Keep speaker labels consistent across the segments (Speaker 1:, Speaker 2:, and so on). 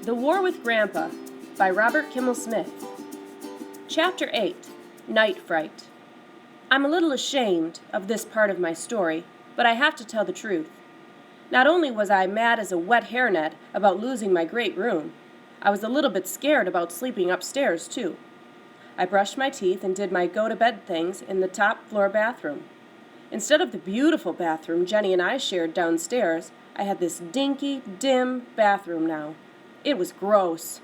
Speaker 1: The War with Grandpa by Robert Kimmel Smith. Chapter 8, Night Fright. I'm a little ashamed of this part of my story, but I have to tell the truth. Not only was I mad as a wet hairnet about losing my great room, I was a little bit scared about sleeping upstairs, too. I brushed my teeth and did my go-to-bed things in the top floor bathroom. Instead of the beautiful bathroom Jenny and I shared downstairs, I had this dinky, dim bathroom now. It was gross.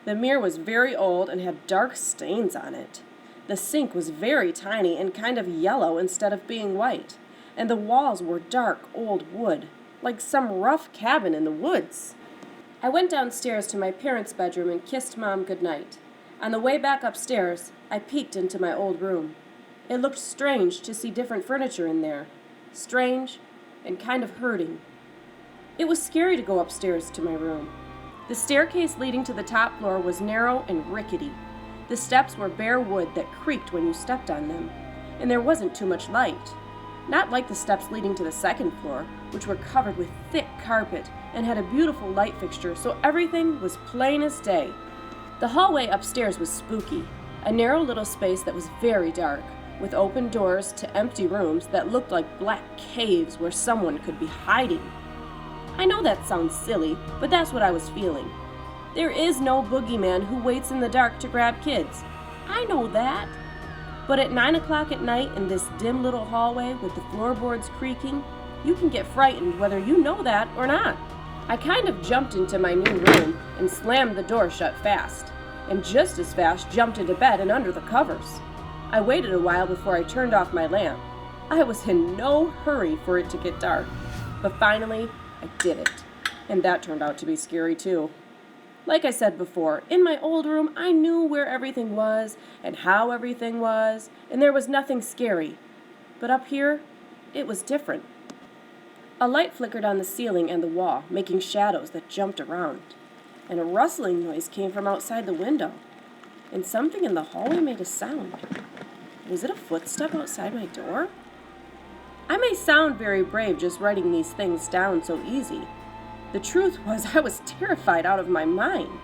Speaker 1: The mirror was very old and had dark stains on it. The sink was very tiny and kind of yellow instead of being white, and the walls were dark old wood, like some rough cabin in the woods. I went downstairs to my parents' bedroom and kissed Mom goodnight. On the way back upstairs, I peeked into my old room. It looked strange to see different furniture in there. Strange and kind of hurting. It was scary to go upstairs to my room. The staircase leading to the top floor was narrow and rickety. The steps were bare wood that creaked when you stepped on them, and there wasn't too much light. Not like the steps leading to the second floor, which were covered with thick carpet and had a beautiful light fixture, so everything was plain as day. The hallway upstairs was spooky, a narrow little space that was very dark, with open doors to empty rooms that looked like black caves where someone could be hiding. I know that sounds silly, but that's what I was feeling. There is no boogeyman who waits in the dark to grab kids. I know that. But at 9 o'clock at night in this dim little hallway with the floorboards creaking, you can get frightened whether you know that or not. I kind of jumped into my new room and slammed the door shut fast, and just as fast jumped into bed and under the covers. I waited a while before I turned off my lamp. I was in no hurry for it to get dark, but finally I did it, and that turned out to be scary too. Like I said before, in my old room I knew where everything was and how everything was, and there was nothing scary. But up here, it was different. A light flickered on the ceiling and the wall, making shadows that jumped around, and a rustling noise came from outside the window, and something in the hallway made a sound. Was it a footstep outside my door? I may sound very brave just writing these things down so easy. The truth was I was terrified out of my mind.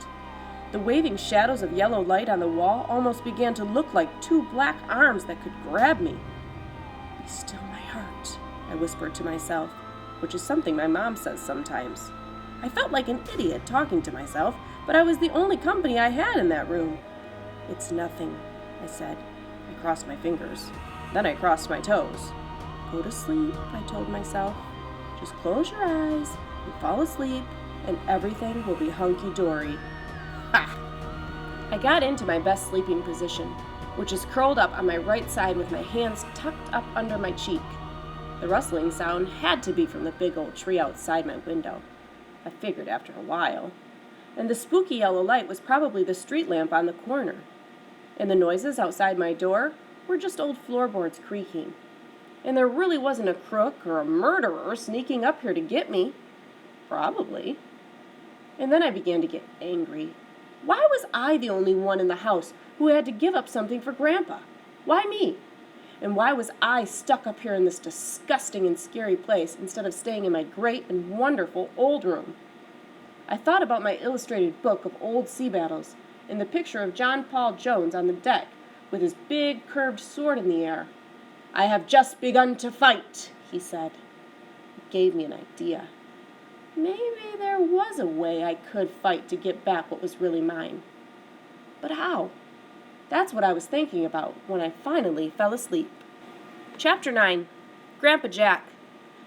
Speaker 1: The waving shadows of yellow light on the wall almost began to look like two black arms that could grab me. "Be still, my heart," I whispered to myself, which is something my mom says sometimes. I felt like an idiot talking to myself, but I was the only company I had in that room. "It's nothing," I said. I crossed my fingers. Then I crossed my toes. "Go to sleep," I told myself. "Just close your eyes and fall asleep, and everything will be hunky-dory." Ha! I got into my best sleeping position, which is curled up on my right side with my hands tucked up under my cheek. The rustling sound had to be from the big old tree outside my window. I figured after a while. And the spooky yellow light was probably the street lamp on the corner. And the noises outside my door were just old floorboards creaking. And there really wasn't a crook or a murderer sneaking up here to get me. Probably. And then I began to get angry. Why was I the only one in the house who had to give up something for Grandpa? Why me? And why was I stuck up here in this disgusting and scary place instead of staying in my great and wonderful old room? I thought about my illustrated book of old sea battles and the picture of John Paul Jones on the deck with his big curved sword in the air. "I have just begun to fight," he said. It gave me an idea. Maybe there was a way I could fight to get back what was really mine. But how? That's what I was thinking about when I finally fell asleep. Chapter 9, Grandpa Jack.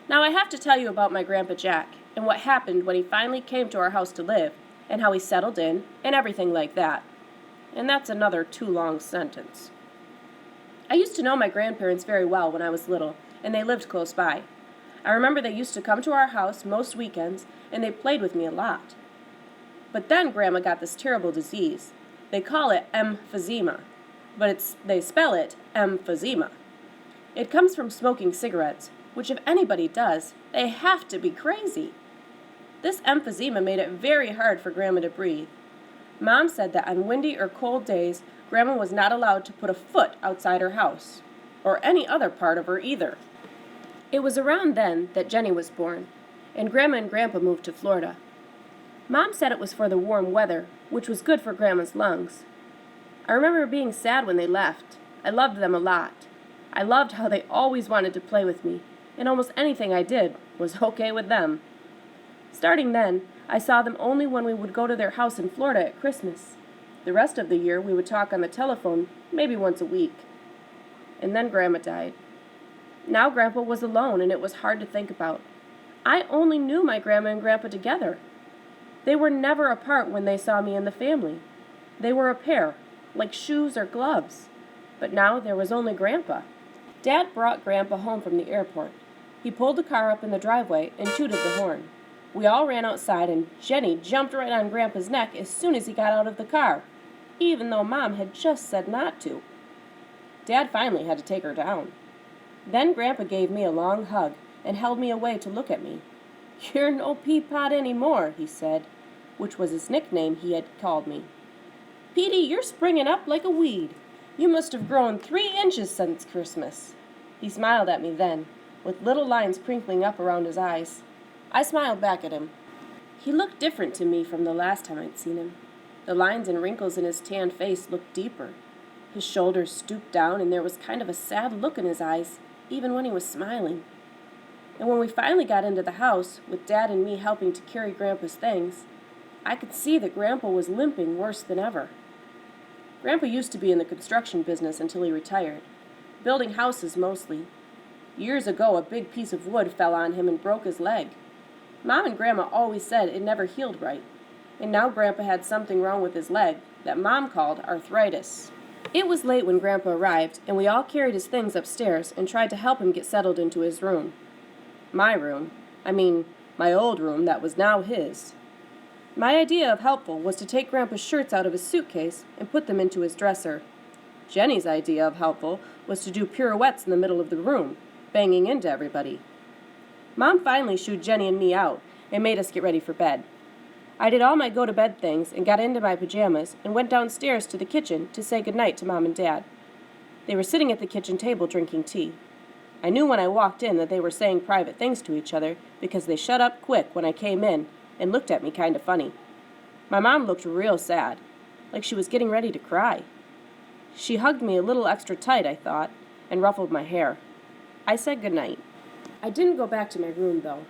Speaker 1: Now I have to tell you about my Grandpa Jack and what happened when he finally came to our house to live and how he settled in and everything like that. And that's another too long sentence. I used to know my grandparents very well when I was little, and they lived close by. I remember they used to come to our house most weekends, and they played with me a lot. But then Grandma got this terrible disease. They call it emphysema, but they spell it emphysema. It comes from smoking cigarettes, which if anybody does, they have to be crazy. This emphysema made it very hard for Grandma to breathe. Mom said that on windy or cold days, Grandma was not allowed to put a foot outside her house, or any other part of her either. It was around then that Jenny was born, and Grandma and Grandpa moved to Florida. Mom said it was for the warm weather, which was good for Grandma's lungs. I remember being sad when they left. I loved them a lot. I loved how they always wanted to play with me, and almost anything I did was okay with them. Starting then, I saw them only when we would go to their house in Florida at Christmas. The rest of the year, we would talk on the telephone, maybe once a week. And then Grandma died. Now Grandpa was alone, and it was hard to think about. I only knew my Grandma and Grandpa together. They were never apart when they saw me and the family. They were a pair, like shoes or gloves. But now there was only Grandpa. Dad brought Grandpa home from the airport. He pulled the car up in the driveway and tooted the horn. We all ran outside, and Jenny jumped right on Grandpa's neck as soon as he got out of the car, even though Mom had just said not to. Dad finally had to take her down. Then Grandpa gave me a long hug and held me away to look at me. "You're no Peapod anymore," he said, which was his nickname he had called me. "Petey, you're springing up like a weed. You must have grown 3 inches since Christmas." He smiled at me then, with little lines crinkling up around his eyes. I smiled back at him. He looked different to me from the last time I'd seen him. The lines and wrinkles in his tanned face looked deeper. His shoulders stooped down, and there was kind of a sad look in his eyes, even when he was smiling. And when we finally got into the house, with Dad and me helping to carry Grandpa's things, I could see that Grandpa was limping worse than ever. Grandpa used to be in the construction business until he retired, building houses mostly. Years ago, a big piece of wood fell on him and broke his leg. Mom and Grandma always said it never healed right, and now Grandpa had something wrong with his leg that Mom called arthritis. It was late when Grandpa arrived, and we all carried his things upstairs and tried to help him get settled into his room. My room. My old room that was now his. My idea of helpful was to take Grandpa's shirts out of his suitcase and put them into his dresser. Jenny's idea of helpful was to do pirouettes in the middle of the room, banging into everybody. Mom finally shooed Jenny and me out and made us get ready for bed. I did all my go-to-bed things and got into my pajamas and went downstairs to the kitchen to say goodnight to Mom and Dad. They were sitting at the kitchen table drinking tea. I knew when I walked in that they were saying private things to each other because they shut up quick when I came in and looked at me kind of funny. My mom looked real sad, like she was getting ready to cry. She hugged me a little extra tight, I thought, and ruffled my hair. I said goodnight. I didn't go back to my room, though.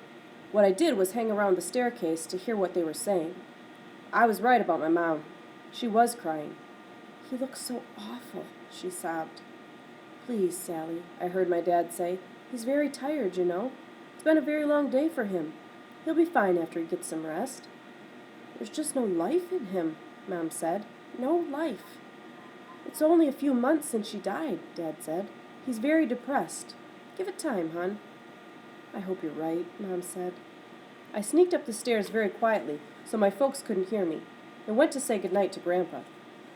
Speaker 1: What I did was hang around the staircase to hear what they were saying. I was right about my mom. She was crying. "He looks so awful," she sobbed. "Please, Sally," I heard my dad say. "He's very tired, you know. It's been a very long day for him. He'll be fine after he gets some rest." "There's just no life in him," Mom said. "No life." "It's only a few months since she died," Dad said. "He's very depressed. Give it time, hon." "I hope you're right," Mom said. I sneaked up the stairs very quietly so my folks couldn't hear me and went to say goodnight to Grandpa.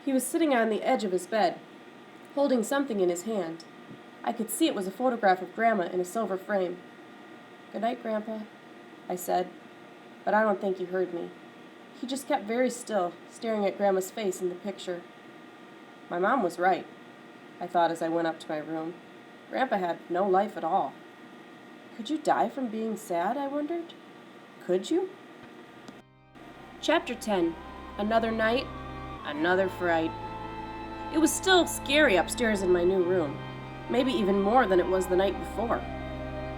Speaker 1: He was sitting on the edge of his bed, holding something in his hand. I could see it was a photograph of Grandma in a silver frame. "Good night, Grandpa," I said, but I don't think he heard me. He just kept very still, staring at Grandma's face in the picture. My mom was right, I thought as I went up to my room. Grandpa had no life at all. Could you die from being sad, I wondered? Could you? Chapter 10. Another night, another fright. It was still scary upstairs in my new room, maybe even more than it was the night before.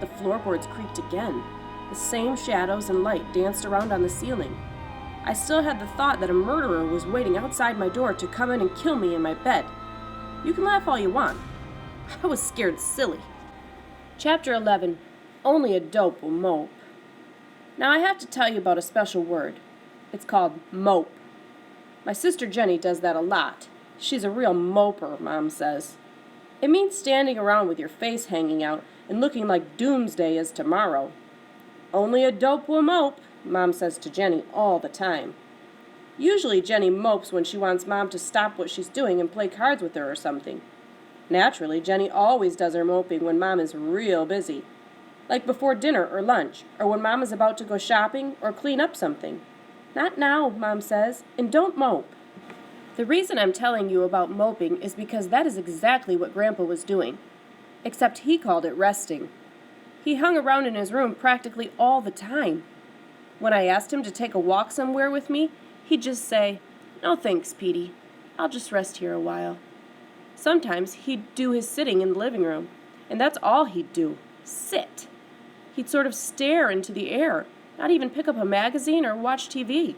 Speaker 1: The floorboards creaked again. The same shadows and light danced around on the ceiling. I still had the thought that a murderer was waiting outside my door to come in and kill me in my bed. You can laugh all you want. I was scared silly. Chapter 11. Only a dope will mope. Now I have to tell you about a special word. It's called mope. My sister Jenny does that a lot. She's a real moper, Mom says. It means standing around with your face hanging out and looking like doomsday is tomorrow. Only a dope will mope, Mom says to Jenny all the time. Usually Jenny mopes when she wants Mom to stop what she's doing and play cards with her or something. Naturally, Jenny always does her moping when Mom is real busy, like before dinner or lunch, or when Mom is about to go shopping or clean up something. Not now, Mom says, and don't mope. The reason I'm telling you about moping is because that is exactly what Grandpa was doing, except he called it resting. He hung around in his room practically all the time. When I asked him to take a walk somewhere with me, he'd just say, "No thanks, Petey. I'll just rest here a while." Sometimes he'd do his sitting in the living room, and that's all he'd do, sit. He'd sort of stare into the air, not even pick up a magazine or watch TV.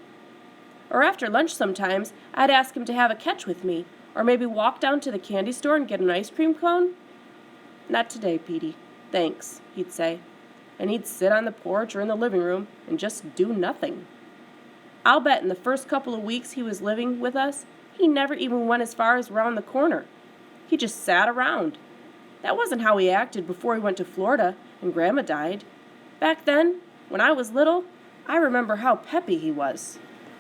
Speaker 1: Or after lunch sometimes, I'd ask him to have a catch with me, or maybe walk down to the candy store and get an ice cream cone. "Not today, Petey. Thanks," he'd say. And he'd sit on the porch or in the living room and just do nothing. I'll bet in the first couple of weeks he was living with us, he never even went as far as around the corner. He just sat around. That wasn't how he acted before he went to Florida and Grandma died. Back then, when I was little, I remember how peppy he was.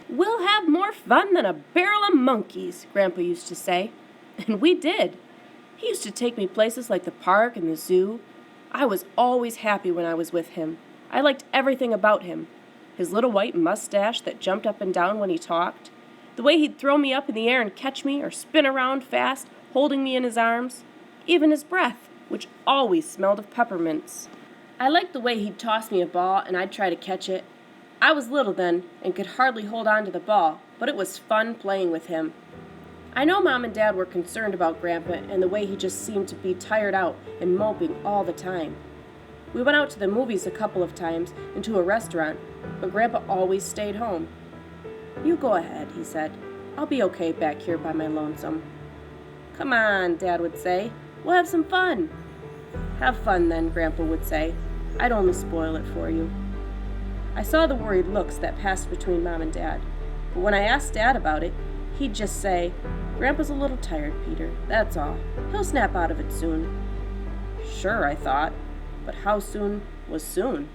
Speaker 1: "We'll have more fun than a barrel of monkeys," Grandpa used to say. And we did. He used to take me places like the park and the zoo. I was always happy when I was with him. I liked everything about him. His little white mustache that jumped up and down when he talked. The way he'd throw me up in the air and catch me or spin around fast, holding me in his arms. Even his breath, which always smelled of peppermints. I liked the way he'd toss me a ball and I'd try to catch it. I was little then and could hardly hold on to the ball, but it was fun playing with him. I know Mom and Dad were concerned about Grandpa and the way he just seemed to be tired out and moping all the time. We went out to the movies a couple of times and to a restaurant, but Grandpa always stayed home. "You go ahead," he said. "I'll be okay back here by my lonesome." "Come on," Dad would say. "We'll have some fun." "Have fun then," Grandpa would say. "I'd only spoil it for you." I saw the worried looks that passed between Mom and Dad, but when I asked Dad about it, he'd just say, "Grandpa's a little tired, Peter, that's all. He'll snap out of it soon." Sure, I thought, but how soon was soon?